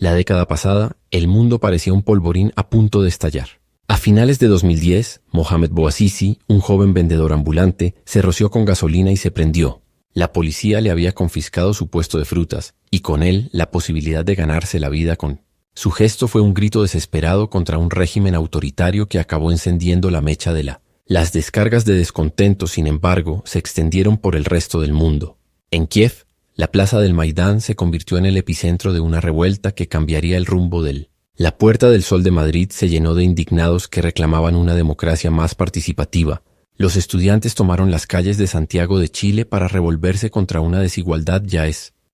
La década pasada, el mundo parecía un polvorín a punto de estallar. A finales de 2010, Mohamed Bouazizi, un joven vendedor ambulante, se roció con gasolina y se prendió. La policía le había confiscado su puesto de frutas, y con él la posibilidad de ganarse la vida con... Su gesto fue un grito desesperado contra un régimen autoritario que acabó encendiendo la mecha de la... Las descargas de descontento, sin embargo, se extendieron por el resto del mundo. En Kiev, la plaza del Maidán se convirtió en el epicentro de una revuelta que cambiaría el rumbo del... La Puerta del Sol de Madrid se llenó de indignados que reclamaban una democracia más participativa. Los estudiantes tomaron las calles de Santiago de Chile para revolverse contra una desigualdad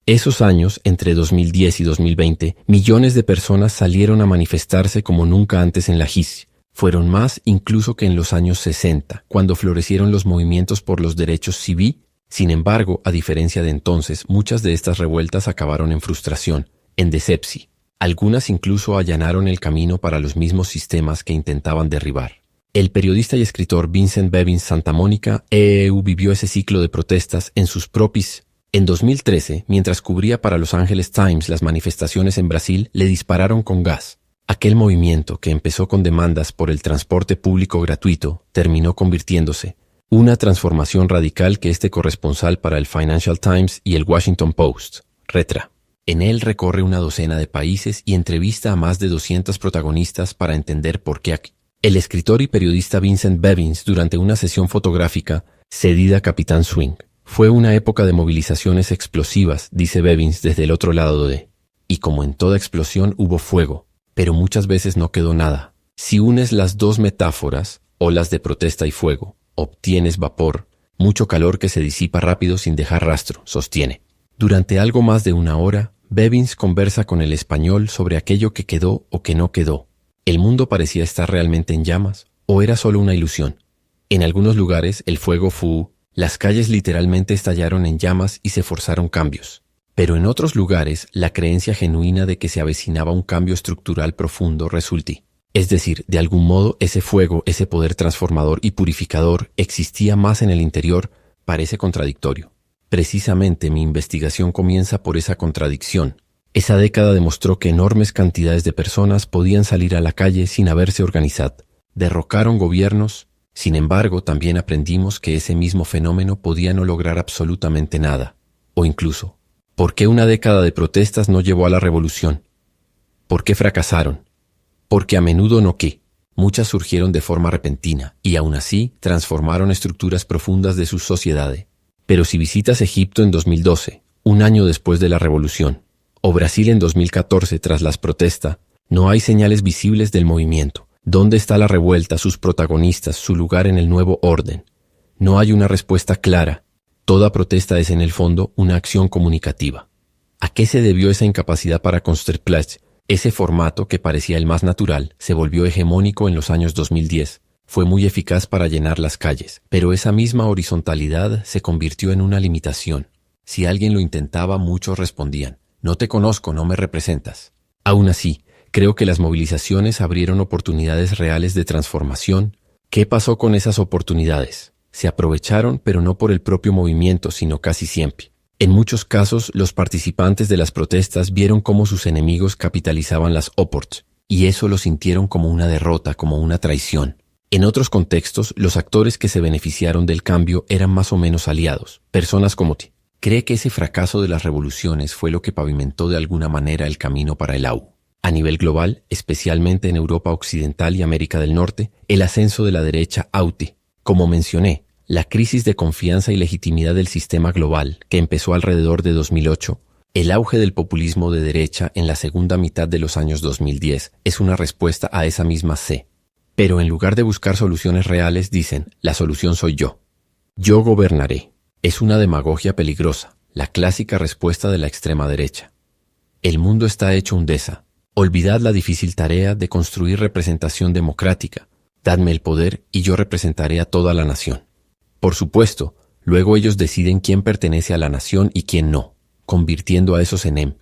Esos años, entre 2010 y 2020, millones de personas salieron a manifestarse como nunca antes en la JIS. Fueron más incluso que en los años 60, cuando florecieron los movimientos por los derechos civiles. Sin embargo, a diferencia de entonces, muchas de estas revueltas acabaron en frustración, en decepción. Algunas incluso allanaron el camino para los mismos sistemas que intentaban derribar. El periodista y escritor Vincent Bevins Santa Mónica vivió ese ciclo de protestas en sus propios. En 2013, mientras cubría para Los Angeles Times las manifestaciones en Brasil, le dispararon con gas. Aquel movimiento, que empezó con demandas por el transporte público gratuito, terminó convirtiéndose una transformación radical que este corresponsal para el Financial Times y el Washington Post retrata. En él recorre una docena de países y entrevista a más de 200 protagonistas para entender por qué aquí. El escritor y periodista Vincent Bevins, durante una sesión fotográfica cedida Capitán Swing, fue una época de movilizaciones explosivas, dice Bevins desde el otro lado de... Y como en toda explosión hubo fuego, pero muchas veces no quedó nada. Si unes las dos metáforas, olas de protesta y fuego, obtienes vapor, mucho calor que se disipa rápido sin dejar rastro, sostiene. Durante algo más de una hora, Bevins conversa con el español sobre aquello que quedó o que no quedó. ¿El mundo parecía estar realmente en llamas o era solo una ilusión? En algunos lugares el fuego las calles literalmente estallaron en llamas y se forzaron cambios. Pero en otros lugares la creencia genuina de que se avecinaba un cambio estructural profundo resultó. Es decir, de algún modo ese fuego, ese poder transformador y purificador existía más en el interior, parece contradictorio. Precisamente mi investigación comienza por esa contradicción. Esa década demostró que enormes cantidades de personas podían salir a la calle sin haberse organizado. Derrocaron gobiernos. Sin embargo, también aprendimos que ese mismo fenómeno podía no lograr absolutamente nada. O incluso, ¿por qué una década de protestas no llevó a la revolución? ¿Por qué fracasaron? Porque a menudo muchas surgieron de forma repentina y aún así transformaron estructuras profundas de sus sociedades. Pero si visitas Egipto en 2012, un año después de la revolución, o Brasil en 2014 tras las protestas, no hay señales visibles del movimiento. ¿Dónde está la revuelta, sus protagonistas, su lugar en el nuevo orden? No hay una respuesta clara. Toda protesta es en el fondo una acción comunicativa. ¿A qué se debió esa incapacidad para construir? Ese formato que parecía el más natural se volvió hegemónico en los años 2010. Fue muy eficaz para llenar las calles, pero esa misma horizontalidad se convirtió en una limitación. Si alguien lo intentaba, muchos respondían: no te conozco, no me representas. Aún así, creo que las movilizaciones abrieron oportunidades reales de transformación. ¿Qué pasó con esas oportunidades? Se aprovecharon, pero no por el propio movimiento, sino casi siempre. En muchos casos, los participantes de las protestas vieron cómo sus enemigos capitalizaban las oportunidades, y eso lo sintieron como una derrota, como una traición. En otros contextos, los actores que se beneficiaron del cambio eran más o menos aliados, personas como ti. ¿Cree que ese fracaso de las revoluciones fue lo que pavimentó de alguna manera el camino para el AU? A nivel global, especialmente en Europa Occidental y América del Norte, el ascenso de la derecha AUTE. Como mencioné, la crisis de confianza y legitimidad del sistema global, que empezó alrededor de 2008, el auge del populismo de derecha en la segunda mitad de los años 2010, es una respuesta a esa misma C. Pero en lugar de buscar soluciones reales, dicen: la solución soy yo. Yo gobernaré. Es una demagogia peligrosa, la clásica respuesta de la extrema derecha. El mundo está hecho un desa. Olvidad la difícil tarea de construir representación democrática. Dadme el poder y yo representaré a toda la nación. Por supuesto, luego ellos deciden quién pertenece a la nación y quién no, convirtiendo a esos en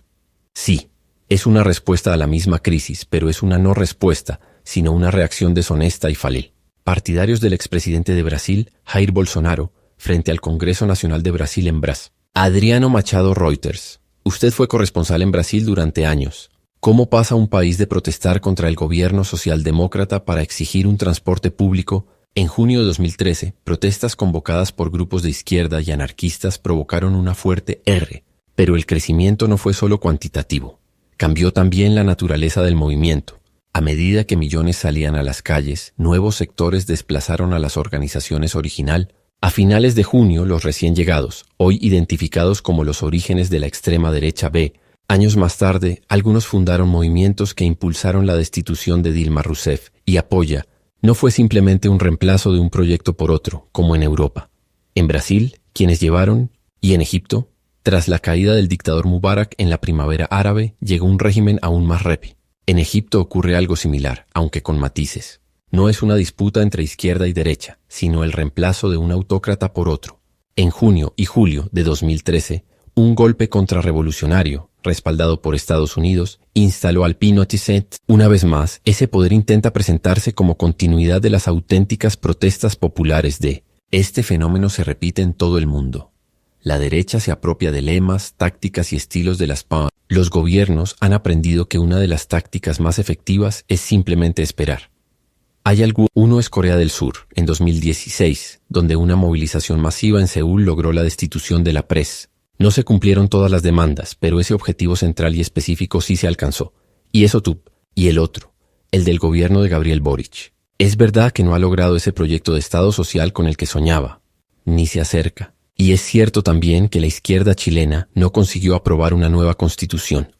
Sí, es una respuesta a la misma crisis, pero es una no respuesta, sino una reacción deshonesta y falil. Partidarios del expresidente de Brasil, Jair Bolsonaro, frente al Congreso Nacional de Brasil en Brás. Adriano Machado, Reuters. Usted fue corresponsal en Brasil durante años. ¿Cómo pasa un país de protestar contra el gobierno socialdemócrata para exigir un transporte público? En junio de 2013, protestas convocadas por grupos de izquierda y anarquistas provocaron una fuerte R, pero el crecimiento no fue solo cuantitativo. Cambió también la naturaleza del movimiento. A medida que millones salían a las calles, nuevos sectores desplazaron a las organizaciones original. A finales de junio, los recién llegados, hoy identificados como los orígenes de la extrema derecha B, años más tarde, algunos fundaron movimientos que impulsaron la destitución de Dilma Rousseff y Apoya. No fue simplemente un reemplazo de un proyecto por otro, como en Europa. En Brasil, quienes llevaron, y en Egipto, tras la caída del dictador Mubarak en la primavera árabe, llegó un régimen aún más repi. En Egipto ocurre algo similar, aunque con matices. No es una disputa entre izquierda y derecha, sino el reemplazo de un autócrata por otro. En junio y julio de 2013, un golpe contrarrevolucionario, respaldado por Estados Unidos, instaló al Pinochet. Una vez más, ese poder intenta presentarse como continuidad de las auténticas protestas populares de. Este fenómeno se repite en todo el mundo. La derecha se apropia de lemas, tácticas y estilos de las PAN. Los gobiernos han aprendido que una de las tácticas más efectivas es simplemente esperar. Uno es Corea del Sur, en 2016, donde una movilización masiva en Seúl logró la destitución de la PRES. No se cumplieron todas las demandas, pero ese objetivo central y específico sí se alcanzó. Y eso tú, y el otro, el del gobierno de Gabriel Boric. Es verdad que no ha logrado ese proyecto de Estado social con el que soñaba, ni se acerca. Y es cierto también que la izquierda chilena no consiguió aprobar una nueva constitución,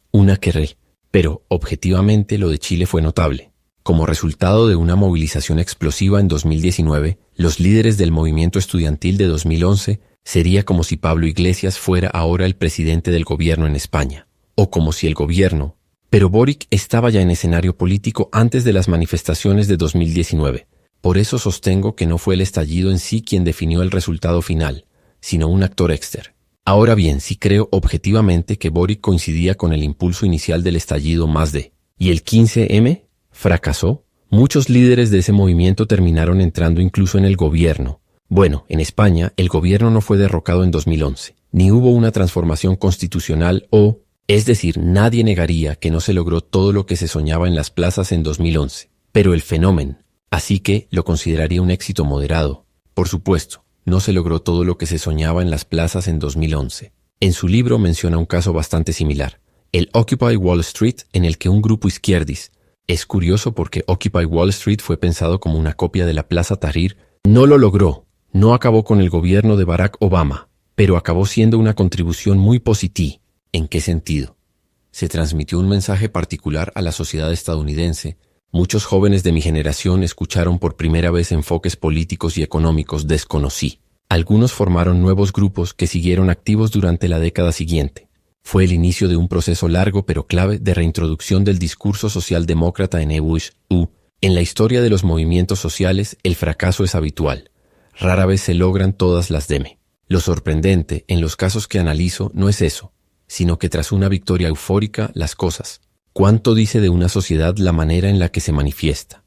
pero objetivamente lo de Chile fue notable. Como resultado de una movilización explosiva en 2019, los líderes del movimiento estudiantil de 2011 sería como si Pablo Iglesias fuera ahora el presidente del gobierno en España, o como si el gobierno. Pero Boric estaba ya en escenario político antes de las manifestaciones de 2019. Por eso sostengo que no fue el estallido en sí quien definió el resultado final, sino un actor externo. Ahora bien, sí creo objetivamente que Boric coincidía con el impulso inicial del estallido más de. ¿Y el 15M? ¿Fracasó? Muchos líderes de ese movimiento terminaron entrando incluso en el gobierno. Bueno, en España, el gobierno no fue derrocado en 2011, ni hubo una transformación constitucional es decir, nadie negaría que no se logró todo lo que se soñaba en las plazas en 2011. Pero el fenómeno, así que lo consideraría un éxito moderado. Por supuesto, no se logró todo lo que se soñaba en las plazas en 2011. En su libro menciona un caso bastante similar, el Occupy Wall Street, en el que un grupo izquierdis. Es curioso porque Occupy Wall Street fue pensado como una copia de la Plaza Tahrir. No lo logró, no acabó con el gobierno de Barack Obama, pero acabó siendo una contribución muy positiva. ¿En qué sentido? Se transmitió un mensaje particular a la sociedad estadounidense. Muchos jóvenes de mi generación escucharon por primera vez enfoques políticos y económicos desconocí. Algunos formaron nuevos grupos que siguieron activos durante la década siguiente. Fue el inicio de un proceso largo pero clave de reintroducción del discurso socialdemócrata en En la historia de los movimientos sociales, el fracaso es habitual. Rara vez se logran todas las deme. Lo sorprendente, en los casos que analizo, no es eso, sino que tras una victoria eufórica, las cosas. ¿Cuánto dice de una sociedad la manera en la que se manifiesta?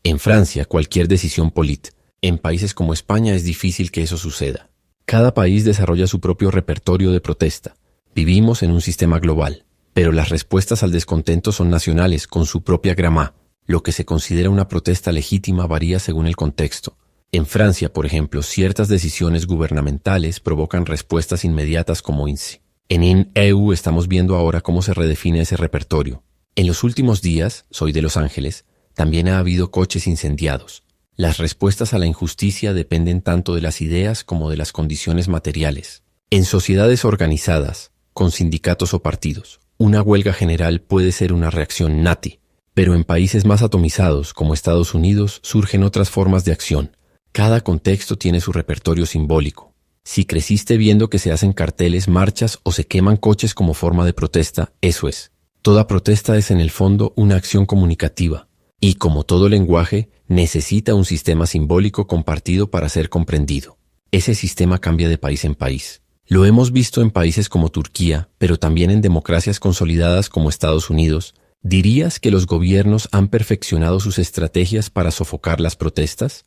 En Francia, cualquier decisión política. En países como España es difícil que eso suceda. Cada país desarrolla su propio repertorio de protesta. Vivimos en un sistema global, pero las respuestas al descontento son nacionales con su propia grama. Lo que se considera una protesta legítima varía según el contexto. En Francia, por ejemplo, ciertas decisiones gubernamentales provocan respuestas inmediatas como INSI. En EU estamos viendo ahora cómo se redefine ese repertorio. En los últimos días, soy de Los Ángeles, también ha habido coches incendiados. Las respuestas a la injusticia dependen tanto de las ideas como de las condiciones materiales. En sociedades organizadas, con sindicatos o partidos, una huelga general puede ser una reacción nati, pero en países más atomizados como Estados Unidos surgen otras formas de acción. Cada contexto tiene su repertorio simbólico. Si creciste viendo que se hacen carteles, marchas o se queman coches como forma de protesta, eso es. Toda protesta es en el fondo una acción comunicativa, y como todo lenguaje, necesita un sistema simbólico compartido para ser comprendido. Ese sistema cambia de país en país. Lo hemos visto en países como Turquía, pero también en democracias consolidadas como Estados Unidos. ¿Dirías que los gobiernos han perfeccionado sus estrategias para sofocar las protestas?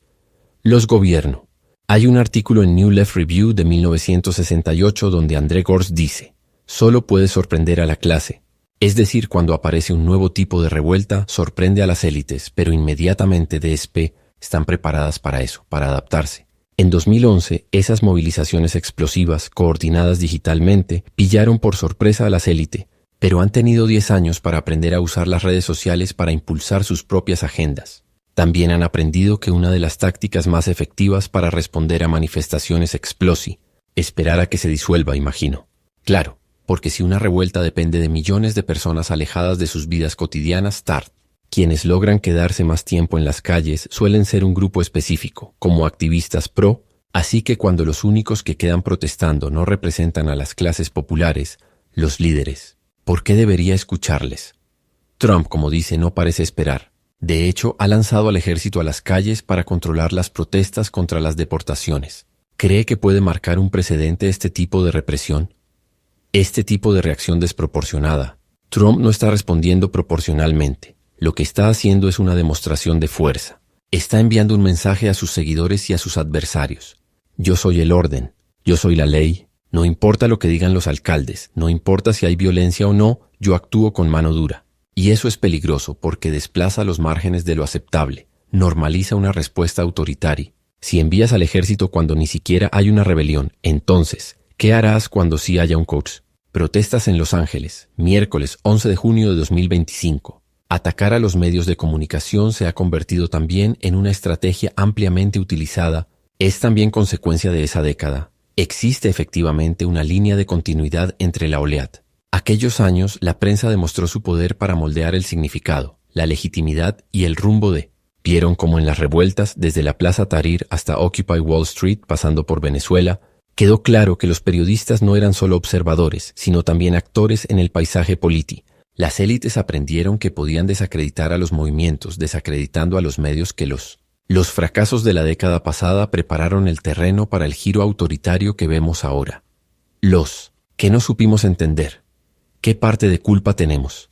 Los gobiernos. Hay un artículo en New Left Review de 1968 donde André Gorz dice: «Solo puede sorprender a la clase. Es decir, cuando aparece un nuevo tipo de revuelta, sorprende a las élites, pero inmediatamente DSP están preparadas para eso, para adaptarse. En 2011, esas movilizaciones explosivas, coordinadas digitalmente, pillaron por sorpresa a las élites, pero han tenido 10 años para aprender a usar las redes sociales para impulsar sus propias agendas. También han aprendido que una de las tácticas más efectivas para responder a manifestaciones explosi, esperar a que se disuelva, imagino. Claro, porque si una revuelta depende de millones de personas alejadas de sus vidas cotidianas, quienes logran quedarse más tiempo en las calles suelen ser un grupo específico, como activistas pro, así que cuando los únicos que quedan protestando no representan a las clases populares, los líderes, ¿por qué debería escucharles? Trump, como dice, no parece esperar. De hecho, ha lanzado al ejército a las calles para controlar las protestas contra las deportaciones. ¿Cree que puede marcar un precedente este tipo de represión? Este tipo de reacción desproporcionada. Trump no está respondiendo proporcionalmente. Lo que está haciendo es una demostración de fuerza. Está enviando un mensaje a sus seguidores y a sus adversarios. Yo soy el orden, yo soy la ley. No importa lo que digan los alcaldes, no importa si hay violencia o no, yo actúo con mano dura. Y eso es peligroso porque desplaza los márgenes de lo aceptable, normaliza una respuesta autoritaria. Si envías al ejército cuando ni siquiera hay una rebelión, entonces, ¿qué harás cuando sí haya un coach? Protestas en Los Ángeles, miércoles 11 de junio de 2025. Atacar a los medios de comunicación se ha convertido también en una estrategia ampliamente utilizada. Es también consecuencia de esa década. Existe efectivamente una línea de continuidad entre la oleada. Aquellos años, la prensa demostró su poder para moldear el significado, la legitimidad y el rumbo de. Vieron como en las revueltas, desde la Plaza Tahrir hasta Occupy Wall Street, pasando por Venezuela, quedó claro que los periodistas no eran solo observadores, sino también actores en el paisaje político. Las élites aprendieron que podían desacreditar a los movimientos, desacreditando a los medios que Los fracasos de la década pasada prepararon el terreno para el giro autoritario que vemos ahora. Que no supimos entender. ¿Qué parte de culpa tenemos?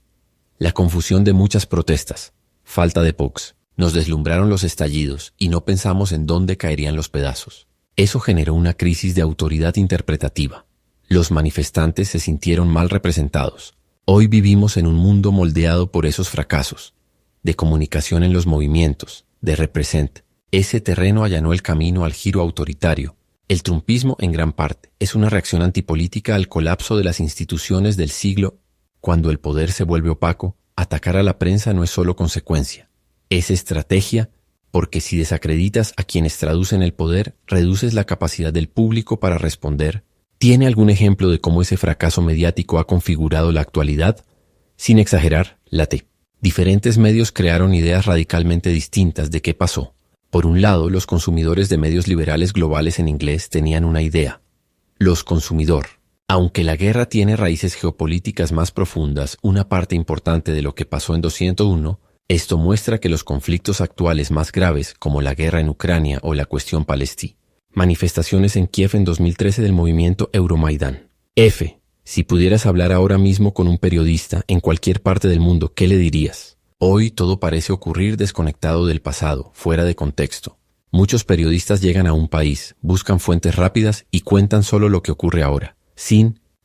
La confusión de muchas protestas, falta de POCs, nos deslumbraron los estallidos y no pensamos en dónde caerían los pedazos. Eso generó una crisis de autoridad interpretativa. Los manifestantes se sintieron mal representados. Hoy vivimos en un mundo moldeado por esos fracasos, de comunicación en los movimientos, de represent. Ese terreno allanó el camino al giro autoritario. El trumpismo, en gran parte, es una reacción antipolítica al colapso de las instituciones del siglo. Cuando el poder se vuelve opaco, atacar a la prensa no es solo consecuencia, es estrategia, porque si desacreditas a quienes traducen el poder, reduces la capacidad del público para responder. ¿Tiene algún ejemplo de cómo ese fracaso mediático ha configurado la actualidad? Sin exagerar, diferentes medios crearon ideas radicalmente distintas de qué pasó. Por un lado, los consumidores de medios liberales globales en inglés tenían una idea. Los consumidor. Aunque la guerra tiene raíces geopolíticas más profundas, una parte importante de lo que pasó en 201, esto muestra que los conflictos actuales más graves, como la guerra en Ucrania o la cuestión palestina, manifestaciones en Kiev en 2013 del movimiento Euromaidán. Si pudieras hablar ahora mismo con un periodista en cualquier parte del mundo, ¿qué le dirías? Hoy todo parece ocurrir desconectado del pasado, fuera de contexto. Muchos periodistas llegan a un país, buscan fuentes rápidas y cuentan solo lo que ocurre ahora.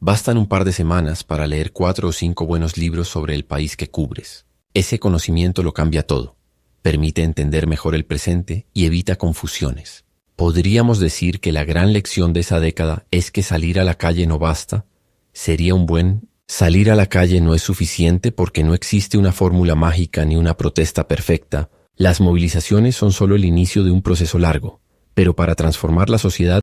Bastan un par de semanas para leer 4 o 5 buenos libros sobre el país que cubres. Ese conocimiento lo cambia todo. Permite entender mejor el presente y evita confusiones. ¿Podríamos decir que la gran lección de esa década es que salir a la calle no basta? ¿Sería un buen? Salir a la calle no es suficiente porque no existe una fórmula mágica ni una protesta perfecta. Las movilizaciones son solo el inicio de un proceso largo, pero para transformar la sociedad